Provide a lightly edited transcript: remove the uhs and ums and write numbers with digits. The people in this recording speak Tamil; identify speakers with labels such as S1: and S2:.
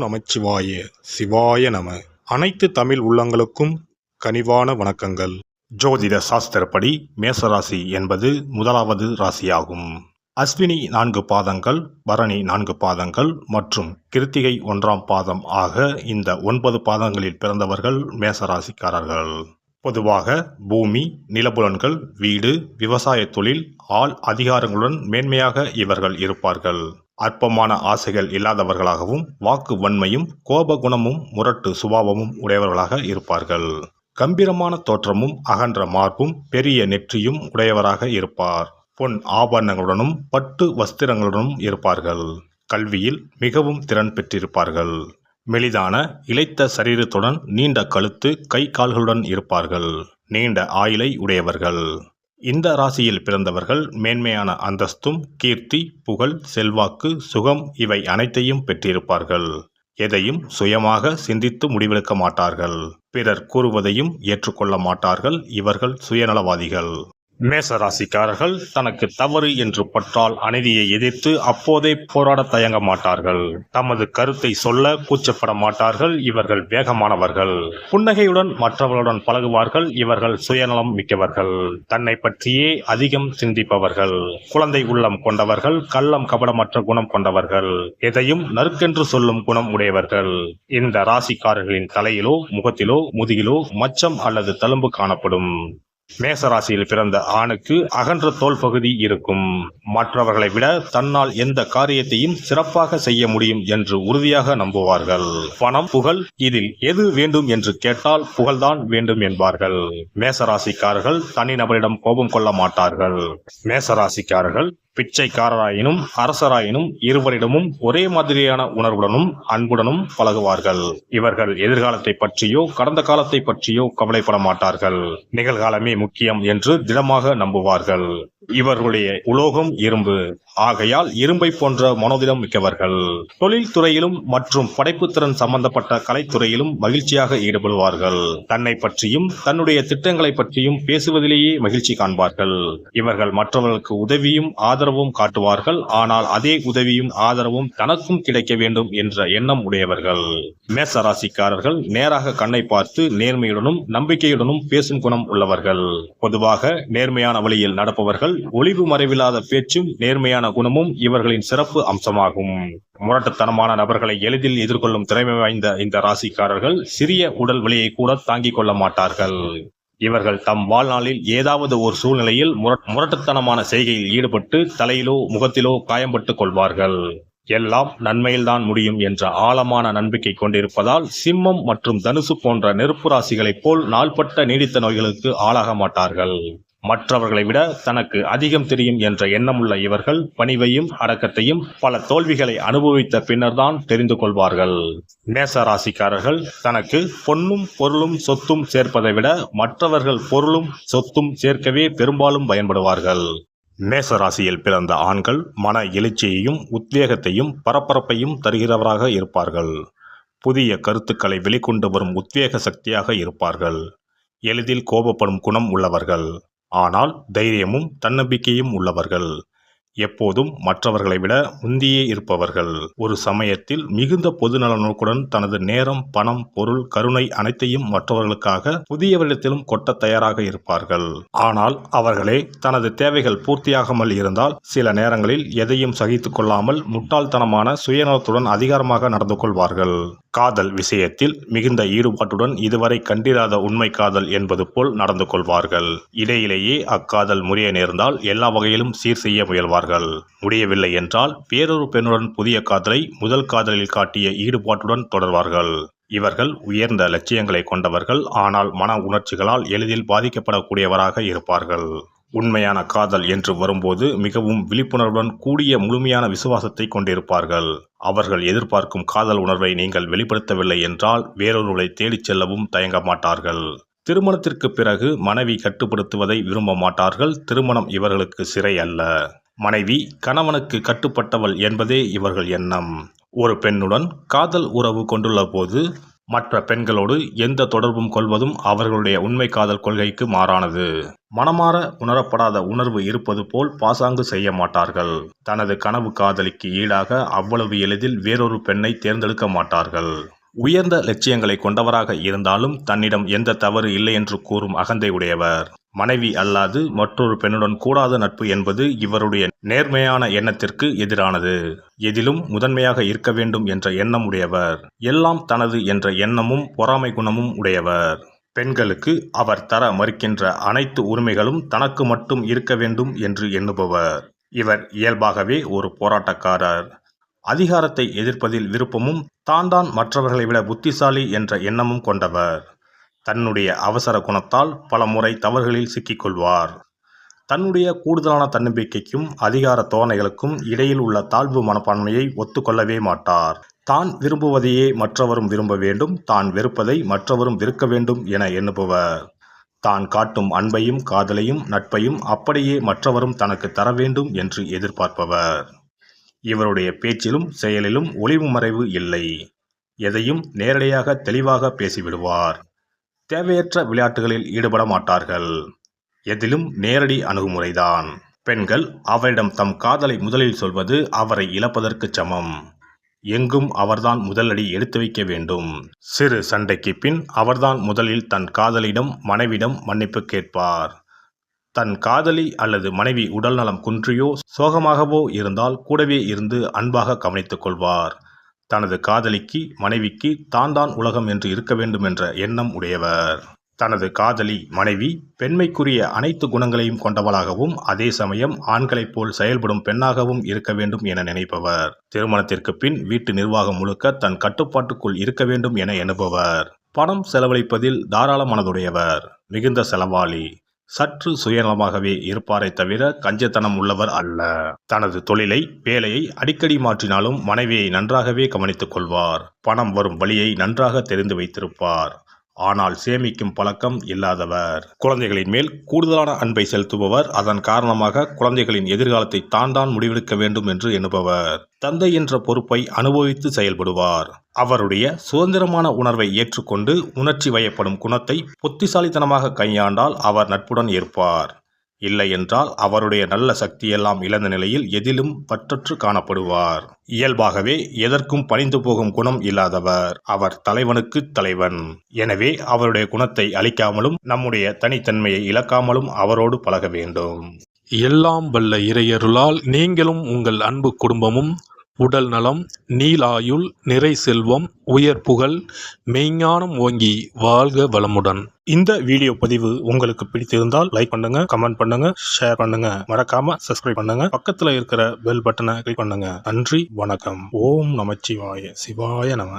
S1: நமச்சிவாய சிவாய நம. அனைத்து தமிழ் உள்ளங்களுக்கும் கனிவான வணக்கங்கள். ஜோதிட சாஸ்திரப்படி மேசராசி என்பது முதலாவது ராசியாகும். அஸ்வினி 4 பாதங்கள், பரணி 4 பாதங்கள் மற்றும் கிருத்திகை 1ஆம் பாதம் ஆக இந்த 9 பாதங்களில் பிறந்தவர்கள் மேசராசிக்காரர்கள். பொதுவாக பூமி, நிலபுலன்கள், வீடு, விவசாய தொழில், ஆள் அதிகாரங்களுடன் மேன்மையாக இவர்கள் இருப்பார்கள். அற்பமான ஆசைகள் இல்லாதவர்களாகவும் வாக்கு வன்மையும் கோப குணமும் முரட்டு சுபாவமும் உடையவர்களாக இருப்பார்கள். கம்பீரமான தோற்றமும் அகன்ற மார்பும் பெரிய நெற்றியும் உடையவராக இருப்பார். பொன் ஆபரணங்களுடனும் பட்டு வஸ்திரங்களுடனும் இருப்பார்கள். கல்வியில் மிகவும் திறன் பெற்றிருப்பார்கள். மெலிதான இளைத்த சரீரத்துடன் நீண்ட கழுத்து, கை கால்களுடன் இருப்பார்கள். நீண்ட ஆயுளை உடையவர்கள். இந்த ராசியில் பிறந்தவர்கள் மேன்மையான அந்தஸ்தும் கீர்த்தி, புகழ், செல்வாக்கு, சுகம் இவை அனைத்தையும் பெற்றிருப்பார்கள். எதையும் சுயமாக சிந்தித்து முடிவெடுக்க மாட்டார்கள். பிறர் கூறுவதையும் ஏற்றுக்கொள்ள மாட்டார்கள். இவர்கள் சுயநலவாதிகள். மேச ராசிக்காரர்கள் தனக்கு தவறு என்று பற்றால் அநீதியை எதிர்த்து அப்போதே போராட தயங்க மாட்டார்கள். தமது கருத்தை சொல்ல கூச்சப்பட மாட்டார்கள். இவர்கள் வேகமானவர்கள். புன்னகையுடன் மற்றவர்களுடன் பழகுவார்கள். இவர்கள் சுயநலம் மிக்கவர்கள். தன்னை பற்றியே அதிகம் சிந்திப்பவர்கள். குழந்தை உள்ளம் கொண்டவர்கள். கள்ளம் கபடமற்ற குணம் கொண்டவர்கள். எதையும் நறுக்கென்று சொல்லும் குணம் உடையவர்கள். இந்த ராசிக்காரர்களின் தலையிலோ முகத்திலோ முதுகிலோ மச்சம் அல்லது தழும்பு காணப்படும். மேசராசியில் பிறந்த ஆணுக்கு அகன்ற தோல் பகுதி இருக்கும். மற்றவர்களை விட தன்னால் எந்த காரியத்தையும் சிறப்பாக செய்ய முடியும் என்று உறுதியாக நம்புவார்கள். பணம், புகழ் இதில் எது வேண்டும் என்று கேட்டால் புகழ்தான் வேண்டும் என்பார்கள். மேசராசிக்காரர்கள் தனிநபரிடம் கோபம் கொள்ள மாட்டார்கள். மேசராசிக்காரர்கள் பிச்சைக்காரராயினும் அரசராயினும் இருவரிடமும் ஒரே மாதிரியான உணர்வுடனும் அன்புடனும் பழகுவார்கள். இவர்கள் எதிர்காலத்தை பற்றியோ கடந்த காலத்தை பற்றியோ கவலைப்பட மாட்டார்கள். நிகழ்காலமே முக்கியம் என்று திடமாக நம்புவார்கள். இவர்களுடைய உலோகம் இரும்பு. ஆகையால் இரும்பை போன்ற மனோதிடம் மிக்கவர்கள். தொழில் துறையிலும் மற்றும் படைப்பு திறன் சம்பந்தப்பட்ட கலைத்துறையிலும் மகிழ்ச்சியாக ஈடுபடுவார்கள். தன்னை பற்றியும் தன்னுடைய திட்டங்களை பற்றியும் பேசுவதிலேயே மகிழ்ச்சி காண்பார்கள். இவர்கள் மற்றவர்களுக்கு உதவியும் ஆதரவும் காட்டுவார்கள். ஆனால் அதே உதவியும் ஆதரவும் தனக்கும் கிடைக்க வேண்டும் என்ற எண்ணம் உடையவர்கள். மேச ராசிக்காரர்கள் நேராக கண்ணை பார்த்து நேர்மையுடனும் நம்பிக்கையுடனும் பேசும் குணம் உள்ளவர்கள். பொதுவாக நேர்மையான வழியில் நடப்பவர்கள். ஒளிவு மறைவில்லாத பேச்சும் நேர்மையான குணமும் இவர்களின் சிறப்பு அம்சமாகும். முரட்டுத்தனமான நபர்களை எளிதில் எதிர்கொள்ளும் திறமை வாய்ந்த இந்த ராசிக்காரர்கள் சிறிய உடல் வலியை கூட தாங்கிக் கொள்ள மாட்டார்கள். இவர்கள் தம் வாழ்நாளில் ஏதாவது ஒரு சூழ்நிலையில் முரட்டுத்தனமான செய்கையில் ஈடுபட்டு தலையிலோ முகத்திலோ காயம்பட்டுக் கொள்வார்கள். எல்லாம் நன்மையில்தான் முடியும் என்ற ஆழமான நம்பிக்கை கொண்டிருப்பதால் சிம்மம் மற்றும் தனுசு போன்ற நெருப்பு ராசிகளைப் போல் நாள்பட்ட நீடித்த நோய்களுக்கு ஆளாக மாட்டார்கள். மற்றவர்களை விட தனக்கு அதிகம் தெரியும் என்ற எண்ணமுள்ள இவர்கள் பணிவையும் அடக்கத்தையும் பல தோல்விகளை அனுபவித்த பின்னர்தான் தெரிந்து கொள்வார்கள். மேச ராசிக்காரர்கள் தனக்கு பொன்னும் பொருளும் சொத்தும் சேர்ப்பதை விட மற்றவர்கள் பொருளும் சொத்தும் சேர்க்கவே பெரும்பாலும் பயன்படுவார்கள். மேச ராசியில் பிறந்த ஆண்கள் மன எழுச்சியையும் உத்வேகத்தையும் பரபரப்பையும் தருகிறவராக இருப்பார்கள். புதிய கருத்துக்களை வெளிக்கொண்டு வரும் உத்வேக சக்தியாக இருப்பார்கள். எளிதில் கோபப்படும் குணம் உள்ளவர்கள். ஆனால் தைரியமும் தன்னம்பிக்கையும் உள்ளவர்கள். எப்போதும் மற்றவர்களை விட முந்தியே இருப்பவர்கள். ஒரு சமயத்தில் மிகுந்த பொதுநல நோக்குடன் தனது நேரம், பணம், பொருள், கருணை அனைத்தையும் மற்றவர்களுக்காக புதியவரிடத்திலும் கொட்ட தயாராக இருப்பார்கள். ஆனால் அவர்களே தனது தேவைகள் பூர்த்தியாகாமல் இருந்தால் சில நேரங்களில் எதையும் சகித்துக் கொள்ளாமல் முட்டாள்தனமான சுயநலத்துடன் அதிகாரமாக நடந்து கொள்வார்கள். காதல் விஷயத்தில் மிகுந்த ஈடுபாட்டுடன் இதுவரை கண்டிராத உண்மை காதல் என்பது போல் நடந்து கொள்வார்கள். இடையிலேயே அக்காதல் முறிய நேர்ந்தால் எல்லா வகையிலும் சீர் செய்ய முயல்வார்கள். முடியவில்லை என்றால் வேறொரு பெண்ணுடன் புதிய காதலை முதல் காதலில் காட்டிய ஈடுபாட்டுடன் தொடர்வார்கள். இவர்கள் உயர்ந்த லட்சியங்களை கொண்டவர்கள். ஆனால் மன உணர்ச்சிகளால் எளிதில் பாதிக்கப்படக்கூடியவராக இருப்பார்கள். உண்மையான காதல் என்று வரும்போது மிகவும் விழிப்புணர்வுடன் கூடிய முழுமையான விசுவாசத்தை கொண்டிருப்பார்கள். அவர்கள் எதிர்பார்க்கும் காதல் உணர்வை நீங்கள் வெளிப்படுத்தவில்லை என்றால் வேறொருவரை தேடிச் செல்லவும் தயங்க மாட்டார்கள். திருமணத்திற்கு பிறகு மனைவி கட்டுப்படுத்துவதை விரும்ப மாட்டார்கள். திருமணம் இவர்களுக்கு சிறை அல்ல. மனைவி கணவனுக்கு கட்டுப்பட்டவள் என்பதே இவர்கள் எண்ணம். ஒரு பெண்ணுடன் காதல் உறவு கொண்டுள்ள போது மற்ற பெண்களோடு எந்த தொடர்பும் கொள்வதும் அவர்களுடைய உண்மை காதல் கொள்கைக்கு மாறானது. மனமாற உணரப்படாத உணர்வு இருப்பது போல் பாசாங்கு செய்ய மாட்டார்கள். தனது கனவு காதலிக்கு ஈடாக அவ்வளவு எளிதில் வேறொரு பெண்ணை தேர்ந்தெடுக்க மாட்டார்கள். உயர்ந்த லட்சியங்களை கொண்டவராக இருந்தாலும் தன்னிடம் எந்த தவறு இல்லை என்று கூறும் அகந்தை உடையவர். மனைவி அல்லாது மற்றொரு பெண்ணுடன் கூடாத நட்பு என்பது இவருடைய நேர்மையான எண்ணத்திற்கு எதிரானது. எதிலும் முதன்மையாக இருக்க வேண்டும் என்ற எண்ணம் உடையவர். எல்லாம் தனது என்ற எண்ணமும் பொறாமை குணமும் உடையவர். பெண்களுக்கு அவர் தர மறுக்கின்ற அனைத்து உரிமைகளும் தனக்கு மட்டும் இருக்க வேண்டும் என்று எண்ணுபவர். இவர் இயல்பாகவே ஒரு போராட்டக்காரர். அதிகாரத்தை எதிர்ப்பதில் விருப்பமும் தான் மற்றவர்களை விட புத்திசாலி என்ற எண்ணமும் கொண்டவர். தன்னுடைய அவசர குணத்தால் பல முறை தவறுகளில் சிக்கிக்கொள்வார். தன்னுடைய கூடுதலான தன்னம்பிக்கைக்கும் அதிகார தோரணைகளுக்கும் இடையில் உள்ள தாழ்வு மனப்பான்மையை ஒத்துக்கொள்ளவே மாட்டார். தான் விரும்புவதையே மற்றவரும் விரும்ப வேண்டும், தான் வெறுப்பதை மற்றவரும் வெறுக்க வேண்டும் என எண்ணுபவர். தான் காட்டும் அன்பையும் காதலையும் நட்பையும் அப்படியே மற்றவரும் தனக்கு தர வேண்டும் என்று எதிர்பார்ப்பவர். இவருடைய பேச்சிலும் செயலிலும் ஒளிவு மறைவு இல்லை. எதையும் நேரடியாக தெளிவாக பேசிவிடுவார். தேவையற்ற விளையாட்டுகளில் ஈடுபட மாட்டார்கள். எதிலும் நேரடி அணுகுமுறைதான். பெண்கள் அவரிடம் தம் காதலை முதலில் சொல்வது அவரை இழப்பதற்கு சமம். எங்கும் அவர்தான் முதலடி எடுத்து வைக்க வேண்டும். சிறு சண்டைக்கு பின் அவர்தான் முதலில் தன் காதலிடம் மனைவிடம் மன்னிப்பு கேட்பார். தன் காதலி அல்லது மனைவி உடல்நலம் குன்றியோ சோகமாகவோ இருந்தால் கூடவே இருந்து அன்பாக கவனித்துக் கொள்வார். தனது காதலிக்கு மனைவிக்கு தான் உலகம் என்று இருக்க வேண்டும் என்ற எண்ணம் உடையவர். தனது காதலி மனைவி பெண்மைக்குரிய அனைத்து குணங்களையும் கொண்டவளாகவும் அதே சமயம் ஆண்களைப் போல் செயல்படும் பெண்ணாகவும் இருக்க வேண்டும் என நினைப்பவர். திருமணத்திற்கு பின் வீட்டு நிர்வாகம் முழுக்க தன் கட்டுப்பாட்டுக்குள் இருக்க வேண்டும் என எண்ணுபவர். பணம் செலவழிப்பதில் தாராள மனதுடையவர். மிகுந்த செலவாளி. சற்று சுயநலமாகவே இருப்பாரை தவிர கஞ்சத்தனம் உள்ளவர் அல்ல. தனது தொழிலை வேலையை அடிக்கடி மாற்றினாலும் மனைவியை நன்றாகவே கவனித்துக் கொள்வார். பணம் வரும் வழியை நன்றாக தெரிந்து வைத்திருப்பார். ஆனால் சேமிக்கும் பழக்கம் இல்லாதவர். குழந்தைகளின் மேல் கூடுதலான அன்பை செலுத்துபவர். அதன் காரணமாக குழந்தைகளின் எதிர்காலத்தை தான் முடிவெடுக்க வேண்டும் என்று எண்ணுபவர். தந்தை என்ற பொறுப்பை அனுபவித்து செயல்படுவார். அவருடைய சுதந்திரமான உணர்வை ஏற்றுக்கொண்டு உணர்ச்சி வயப்படும் குணத்தை புத்திசாலித்தனமாக கையாண்டால் அவர் நட்புடன் இருப்பார். இல்லை என்றால் அவருடைய நல்ல சக்தியெல்லாம் இழந்த நிலையில் எதிலும் பற்றற்று காணப்படுவார். இயல்பாகவே எதற்கும் பணிந்து போகும் குணம் இல்லாதவர். அவர் தலைவனுக்கு தலைவன். எனவே அவருடைய குணத்தை அழிக்காமலும் நம்முடைய தனித்தன்மையை இழக்காமலும் அவரோடு பழக வேண்டும்.
S2: எல்லாம் வல்ல இறையருளால் நீங்களும் உங்கள் அன்பு குடும்பமும் உடல் நலம், நீலாயுள், நிறை செல்வம், உயர் புகழ், மெய்ஞானம் ஓங்கி வாழ்க வளமுடன்.
S1: இந்த வீடியோ பதிவு உங்களுக்கு பிடித்திருந்தால் லைக் பண்ணுங்க, கமெண்ட் பண்ணுங்க, ஷேர் பண்ணுங்க. மறக்காம சப்ஸ்கிரைப் பண்ணுங்க. பக்கத்துல இருக்கிற பெல் பட்டனை கிளிக் பண்ணுங்க. நன்றி, வணக்கம். ஓம் நமச்சிவாய. சிவாய நம.